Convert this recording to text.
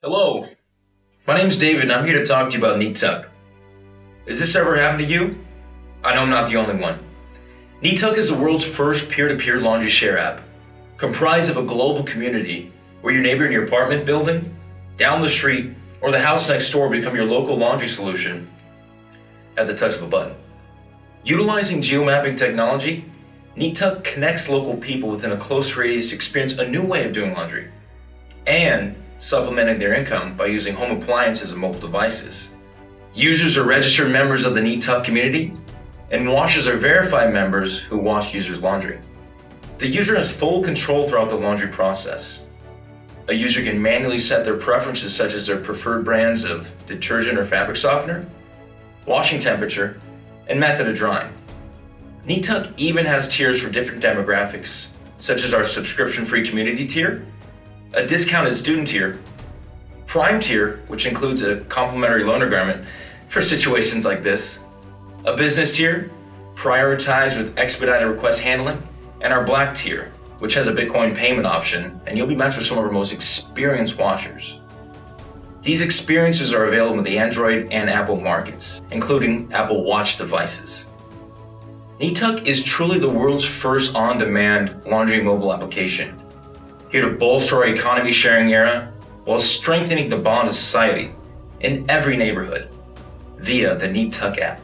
Hello, my name's David and I'm here to talk to you about NeatTuck. Has this ever happened to you? I know I'm not the only one. NeatTuck is the world's first peer-to-peer laundry share app, comprised of a global community where your neighbor in your apartment building, down the street, or the house next door become your local laundry solution at the touch of a button. Utilizing geomapping technology, NeatTuck connects local people within a close radius to experience a new way of doing laundry and supplementing their income by using home appliances and mobile devices. Users are registered members of the NeatTuck community, and washers are verified members who wash users' laundry. The user has full control throughout the laundry process. A user can manually set their preferences such as their preferred brands of detergent or fabric softener, washing temperature, and method of drying. NeatTuck even has tiers for different demographics, such as our subscription-free community tier, a discounted student tier, Prime tier, which includes a complimentary loaner garment for situations like this, a business tier, prioritized with expedited request handling, and our Black tier, which has a Bitcoin payment option, and you'll be matched with some of our most experienced washers. These experiences are available in the Android and Apple markets, including Apple Watch devices. NeatTuck is truly the world's first on-demand laundry mobile application, here to bolster our economy sharing era while strengthening the bond of society in every neighborhood via the NeatTuck app.